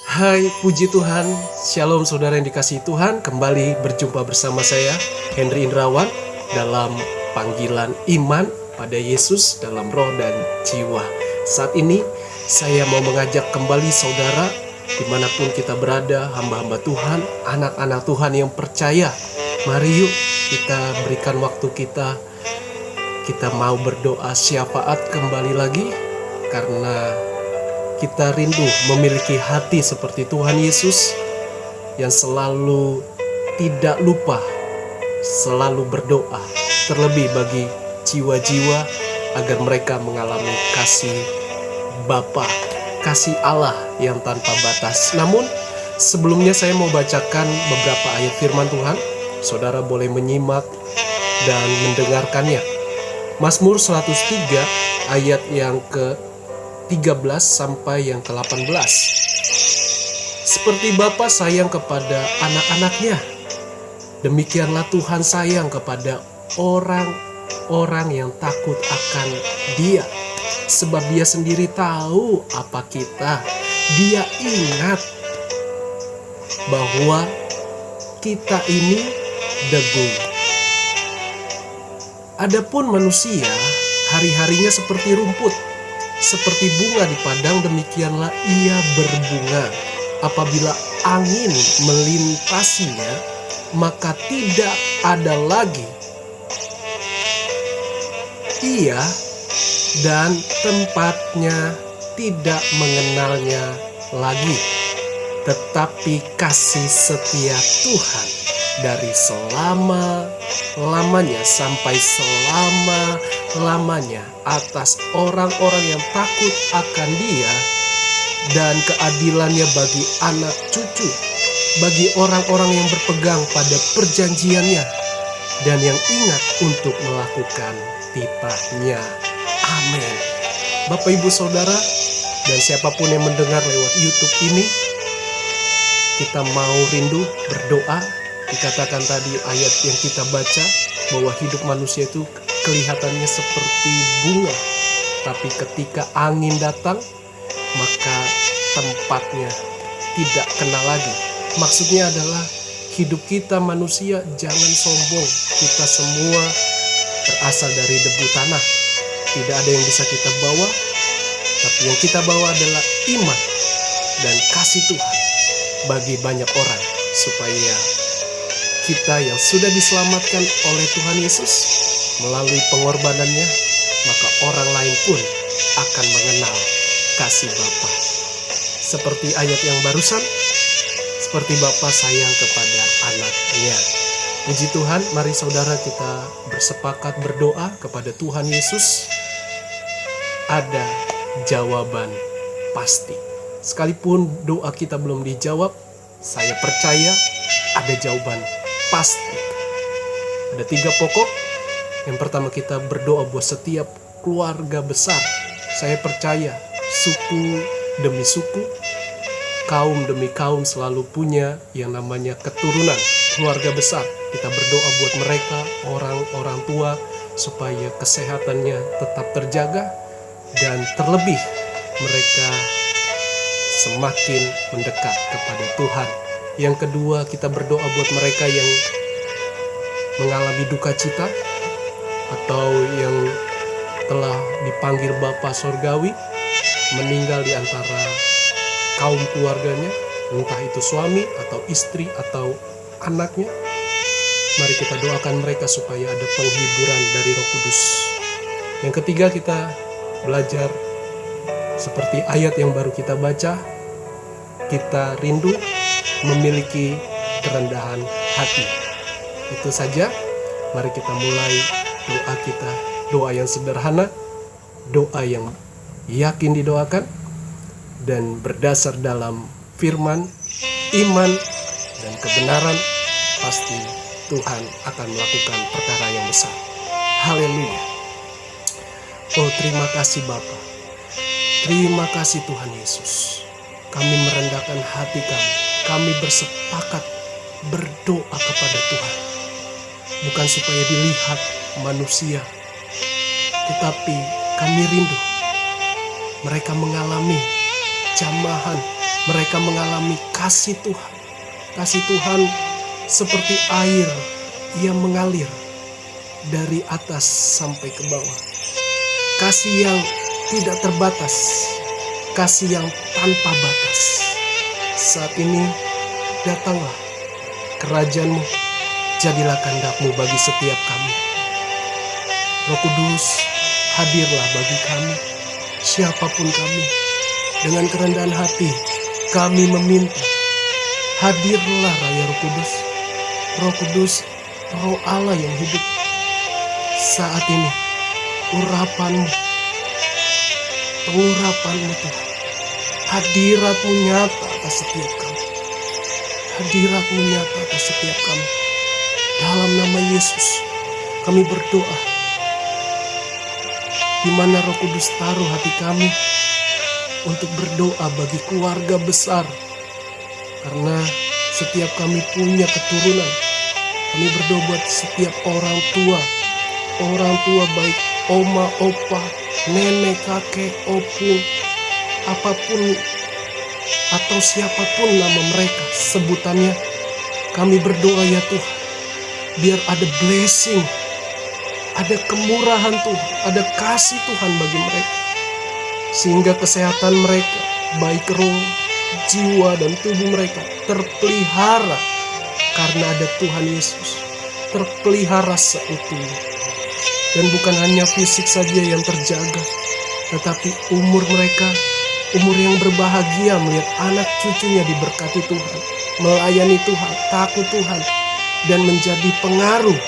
Hai, puji Tuhan. Shalom saudara yang dikasihi Tuhan. Kembali berjumpa bersama saya, Henry Indrawan, dalam panggilan iman pada Yesus dalam roh dan jiwa. Saat ini, saya mau mengajak kembali saudara, dimanapun kita berada, hamba-hamba Tuhan, anak-anak Tuhan yang percaya. Mari yuk kita berikan waktu kita. Kita mau berdoa syafaat kembali lagi, karena kita rindu memiliki hati seperti Tuhan Yesus yang selalu tidak lupa, selalu berdoa, terlebih bagi jiwa-jiwa agar mereka mengalami kasih Bapa, kasih Allah yang tanpa batas. Namun sebelumnya saya mau bacakan beberapa ayat firman Tuhan. Saudara boleh menyimak dan mendengarkannya. Mazmur 103 ayat yang ke-13 sampai yang ke-18. Seperti Bapa sayang kepada anak-anaknya, demikianlah Tuhan sayang kepada orang-orang yang takut akan Dia. Sebab Dia sendiri tahu apa kita. Dia ingat bahwa kita ini debu. Adapun manusia, hari-harinya seperti rumput, seperti bunga di padang, demikianlah ia berbunga. Apabila angin melintasinya, maka tidak ada lagi ia, dan tempatnya tidak mengenalnya lagi. Tetapi kasih setia Tuhan dari selama-lamanya sampai selama-lamanya atas orang-orang yang takut akan Dia, dan keadilannya bagi anak cucu, bagi orang-orang yang berpegang pada perjanjiannya dan yang ingat untuk melakukan titahnya. Amin. Bapak, Ibu, Saudara, dan siapapun yang mendengar lewat YouTube ini, kita mau rindu berdoa. Dikatakan tadi ayat yang kita baca bahwa hidup manusia itu kelihatannya seperti bunga, tapi ketika angin datang, maka tempatnya tidak kenal lagi. Maksudnya adalah hidup kita manusia jangan sombong. Kita semua berasal dari debu tanah. Tidak ada yang bisa kita bawa, tapi yang kita bawa adalah iman dan kasih Tuhan bagi banyak orang, supaya kita yang sudah diselamatkan oleh Tuhan Yesus melalui pengorbanannya, maka orang lain pun akan mengenal kasih Bapa. Seperti ayat yang barusan, seperti Bapa sayang kepada anaknya. Puji Tuhan, mari saudara kita bersepakat berdoa kepada Tuhan Yesus. Ada jawaban pasti. Sekalipun doa kita belum dijawab, saya percaya ada jawaban pasti. Ada 3 pokok. Yang pertama, kita berdoa buat setiap keluarga besar. Saya percaya suku demi suku, kaum demi kaum selalu punya yang namanya keturunan, keluarga besar. Kita berdoa buat mereka, orang-orang tua, supaya kesehatannya tetap terjaga, dan terlebih mereka semakin mendekat kepada Tuhan. Yang kedua, kita berdoa buat mereka yang mengalami duka cita atau yang telah dipanggil Bapa Sorgawi, meninggal di antara kaum keluarganya, entah itu suami atau istri atau anaknya. Mari kita doakan mereka supaya ada penghiburan dari Roh Kudus. Yang ketiga, kita belajar seperti ayat yang baru kita baca. Kita rindu memiliki kerendahan hati. Itu saja. Mari kita mulai doa kita. Doa yang sederhana, doa yang yakin didoakan, dan berdasar dalam firman, iman, dan kebenaran. Pasti Tuhan akan melakukan perkara yang besar. Haleluya. Oh, terima kasih Bapa. Terima kasih Tuhan Yesus. Kami merendahkan hati kami. Kami bersepakat berdoa kepada Tuhan. Bukan supaya dilihat manusia, tetapi kami rindu mereka mengalami jamahan Mereka mengalami kasih Tuhan. Kasih Tuhan seperti air yang mengalir dari atas sampai ke bawah. Kasih yang tidak terbatas, kasih yang tanpa batas. Saat ini datanglah kerajaan-Mu, jadilah kehendak-Mu bagi setiap kami. Roh Kudus, hadirlah bagi kami, siapapun kami. Dengan kerendahan hati kami meminta, hadirlah Raya Roh Kudus. Roh Kudus, Roh Allah yang hidup. Saat ini urapan-Mu, pengurapan-Mu Tuhan, hadirat-Mu nyata atas setiap kami. Hadirat-Mu nyata atas setiap kami. Dalam nama Yesus kami berdoa. Di mana Roh Kudus taruh hati kami untuk berdoa bagi keluarga besar. Karena setiap kami punya keturunan. Kami berdoa buat setiap orang tua baik oma, opa, nenek, kakek, opung, apapun atau siapapun nama mereka sebutannya. Kami berdoa ya Tuhan, biar ada blessing, ada kemurahan Tuhan, ada kasih Tuhan bagi mereka. Sehingga kesehatan mereka, baik roh, jiwa, dan tubuh mereka terpelihara karena ada Tuhan Yesus. Terpelihara seutuhnya. Dan bukan hanya fisik saja yang terjaga, tetapi umur mereka, umur yang berbahagia melihat anak cucunya diberkati Tuhan, melayani Tuhan, takut Tuhan, dan menjadi pengaruh,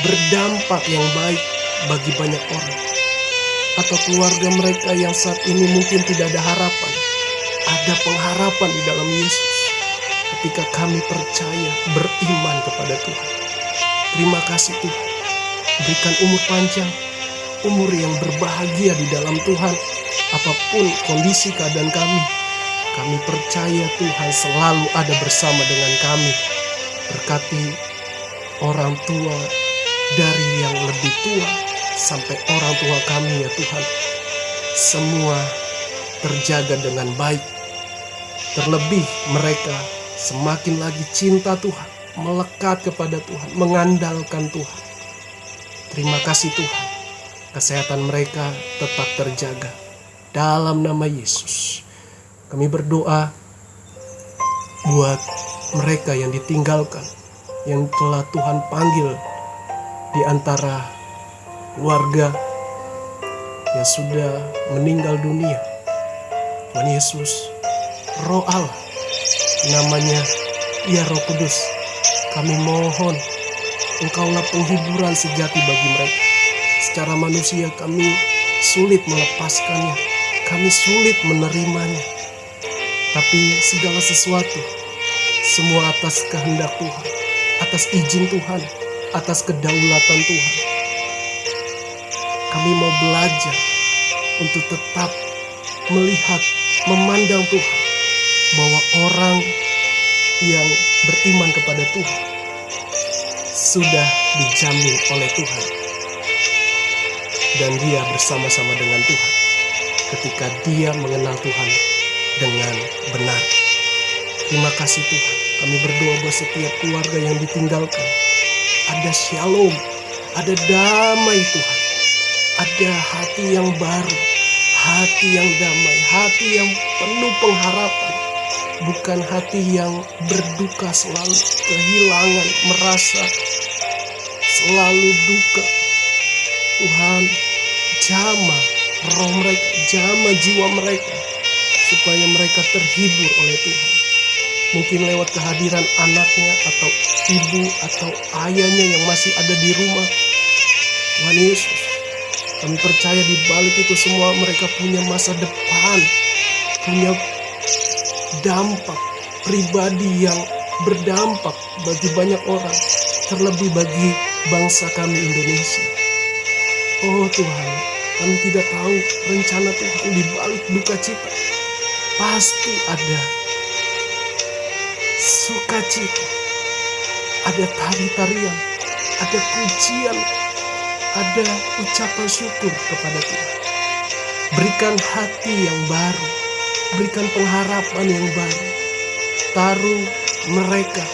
berdampak yang baik bagi banyak orang. Atau keluarga mereka yang saat ini mungkin tidak ada harapan, ada pengharapan di dalam Yesus ketika kami percaya, beriman kepada Tuhan. Terima kasih Tuhan, berikan umur panjang, umur yang berbahagia di dalam Tuhan. Apapun kondisi keadaan kami percaya Tuhan selalu ada bersama dengan kami. Berkati orang tua, dari yang lebih tua sampai orang tua kami ya Tuhan, semua terjaga dengan baik. Terlebih mereka semakin lagi cinta Tuhan, melekat kepada Tuhan, mengandalkan Tuhan. Terima kasih Tuhan, kesehatan mereka tetap terjaga. Dalam nama Yesus kami berdoa buat mereka yang ditinggalkan, yang telah Tuhan panggil di antara keluarga yang sudah meninggal dunia. Tuhan Yesus, Roh Allah, namanya ya Roh Kudus, kami mohon Engkaulah penghiburan sejati bagi mereka. Secara manusia kami sulit melepaskannya, kami sulit menerimanya. Tapi segala sesuatu, semua atas kehendak Tuhan, atas izin Tuhan, atas kedaulatan Tuhan. Kami mau belajar untuk tetap melihat, memandang Tuhan, bahwa orang yang beriman kepada Tuhan sudah dijamin oleh Tuhan, dan dia bersama-sama dengan Tuhan ketika dia mengenal Tuhan dengan benar. Terima kasih Tuhan, kami berdoa buat setiap keluarga yang ditinggalkan, ada shalom, ada damai Tuhan, ada hati yang baru, hati yang damai, hati yang penuh pengharapan, bukan hati yang berduka selalu, kehilangan, merasa selalu duka. Tuhan, jamah roh mereka, jamah jiwa mereka, supaya mereka terhibur oleh Tuhan. Mungkin lewat kehadiran anaknya atau ibu atau ayahnya yang masih ada di rumah. Tuhan Yesus, kami percaya di balik itu semua mereka punya masa depan, punya dampak pribadi yang berdampak bagi banyak orang, terlebih bagi bangsa kami Indonesia. Oh Tuhan, kami tidak tahu rencana Tuhan di balik duka cita. Pasti ada sukacita, ada tari-tarian, ada pujian, ada ucapan syukur kepada Tuhan. Berikan hati yang baru, Berikan pengharapan yang baru. Taruh mereka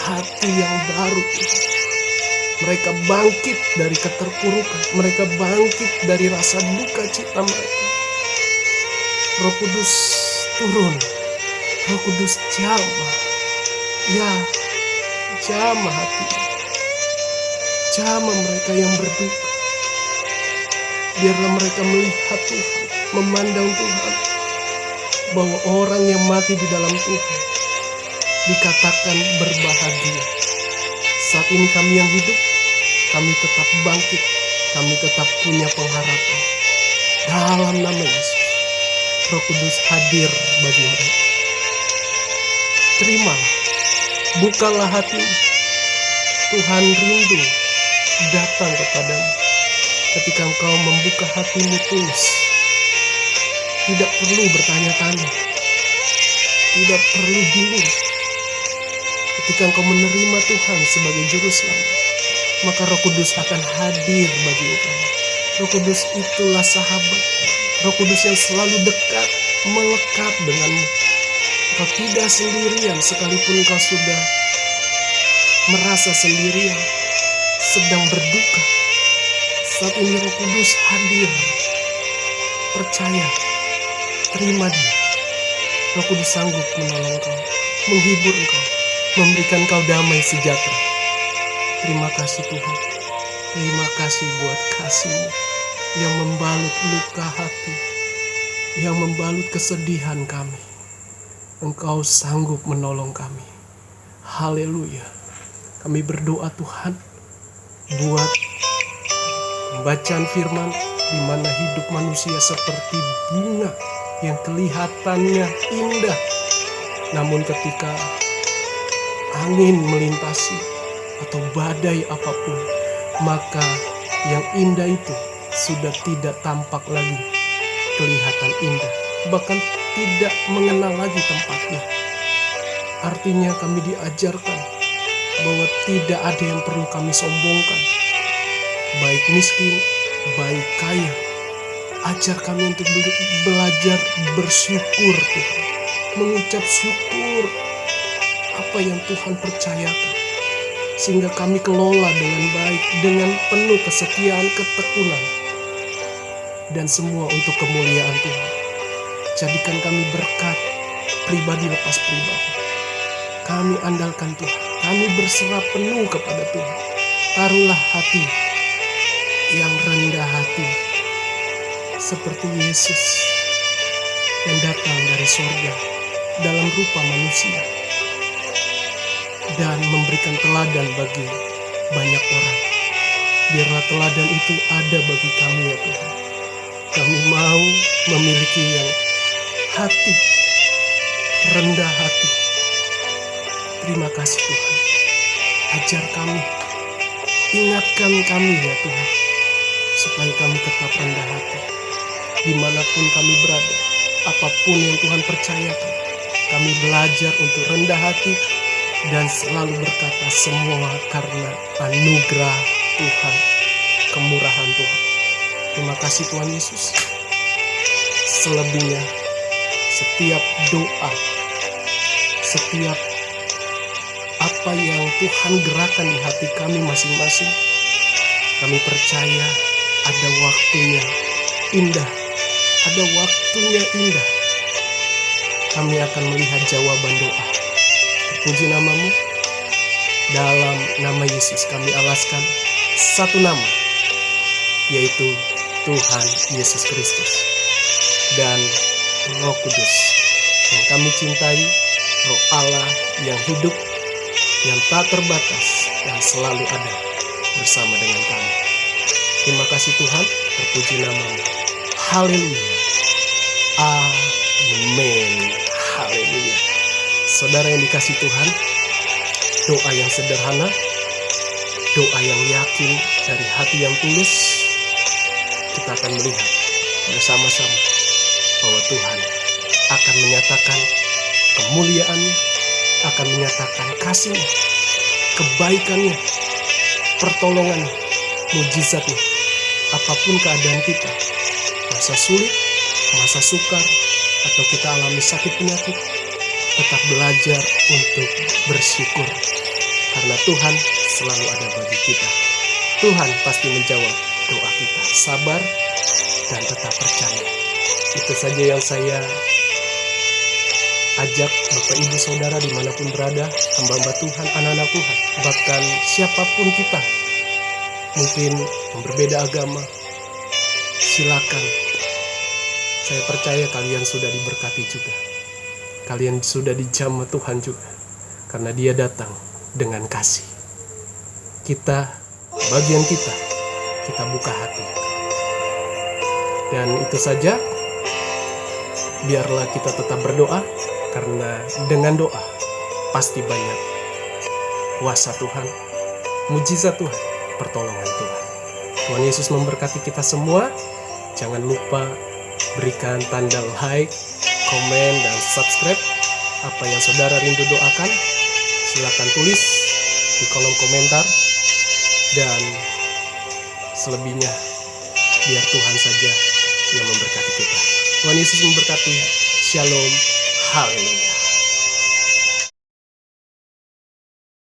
hati yang baru, Tuhan. Mereka bangkit dari keterpurukan. Mereka bangkit dari rasa duka cita mereka. Roh Kudus turun. Roh Kudus jamah. Ya, jamah hati. Jamah mereka yang berduka. Biarlah mereka melihat Tuhan, memandang Tuhan, bahwa orang yang mati di dalam Tuhan dikatakan berbahagia. Saat ini kami yang hidup, kami tetap bangkit, kami tetap punya pengharapan. Dalam nama Yesus, Roh Kudus hadir bagi mereka. Terimalah, bukalah hatimu. Tuhan rindu datang kepadamu. Ketika engkau membuka hatimu tulus, tidak perlu bertanya-tanya, tidak perlu bingung. Ketika engkau menerima Tuhan sebagai juru selamat, maka Roh Kudus akan hadir bagi engkau. Roh Kudus itulah sahabat. Roh Kudus yang selalu dekat, melekat denganmu. Engkau tidak sendirian sekalipun engkau sudah merasa sendirian, sedang berduka. Saat ini Roh Kudus hadir. Percaya, terima Dia. Roh Kudus sanggup menolong engkau, menghibur engkau, memberikan engkau damai sejahtera. Terima kasih Tuhan. Terima kasih buat kasih-Mu yang membalut luka hati, yang membalut kesedihan kami. Engkau sanggup menolong kami. Haleluya. Kami berdoa Tuhan buat pembacaan firman, di mana hidup manusia seperti bunga yang kelihatannya indah, namun ketika angin melintasi atau badai apapun, maka yang indah itu sudah tidak tampak lagi kelihatan indah, bahkan tidak mengenal lagi tempatnya. Artinya kami diajarkan bahwa tidak ada yang perlu kami sombongkan, baik miskin, baik kaya. Ajar kami untuk belajar bersyukur Tuhan, mengucap syukur apa yang Tuhan percayakan, sehingga kami kelola dengan baik, dengan penuh kesetiaan, ketekunan, dan semua untuk kemuliaan Tuhan. Jadikan kami berkat pribadi lepas pribadi. Kami andalkan Tuhan, kami berserah penuh kepada Tuhan. Taruhlah hati yang rendah hati, seperti Yesus yang datang dari surga dalam rupa manusia dan memberikan teladan bagi banyak orang. Biarlah teladan itu ada bagi kami ya Tuhan. Kami mau memiliki yang hati rendah hati. Terima kasih Tuhan. Ajar kami, ingatkan kami ya Tuhan, supaya kami tetap rendah hati. Dimanapun kami berada, apapun yang Tuhan percayakan, kami belajar untuk rendah hati dan selalu berkata semua karena anugerah Tuhan, kemurahan Tuhan. Terima kasih Tuhan Yesus. Selebihnya, setiap doa, setiap apa yang Tuhan gerakan di hati kami masing-masing, kami percaya ada waktunya indah, ada waktunya indah. Kami akan melihat jawaban doa. Terpuji nama-Mu. Dalam nama Yesus kami alaskan satu nama, yaitu Tuhan Yesus Kristus dan Roh Kudus yang kami cintai, Roh Allah yang hidup, yang tak terbatas, yang selalu ada bersama dengan kami. Terima kasih Tuhan, terpuji nama-Mu. Haleluya. Amin. Haleluya. Saudara yang dikasih Tuhan, doa yang sederhana, doa yang yakin dari hati yang tulus, kita akan melihat bersama-sama bahwa Tuhan akan menyatakan kemuliaan-Nya, akan menyatakan kasih-Nya, kebaikan-Nya, pertolongan-Nya, mujizat-Nya. Apapun keadaan kita, masa sulit, masa sukar, atau kita alami sakit penyakit, tetap belajar untuk bersyukur. Karena Tuhan selalu ada bagi kita. Tuhan pasti menjawab doa kita. Sabar dan tetap percaya. Itu saja yang saya ajak Bapak Ibu Saudara dimanapun berada, hamba-hamba Tuhan, anak-anak Tuhan, bahkan siapapun kita, mungkin yang berbeda agama, silakan. Saya percaya kalian sudah diberkati juga. Kalian sudah dijamah Tuhan juga, karena Dia datang dengan kasih. Bagian kita buka hati. Dan itu saja, biarlah kita tetap berdoa, karena dengan doa pasti banyak kuasa Tuhan, mujizat Tuhan, pertolongan Tuhan. Tuhan Yesus memberkati kita semua. Jangan lupa berikan tanda like, komen, dan subscribe. Apa yang saudara rindu doakan, silakan tulis di kolom komentar. Dan selebihnya, biar Tuhan saja yang memberkati kita. Tuhan Yesus memberkati. Shalom. Haleluya.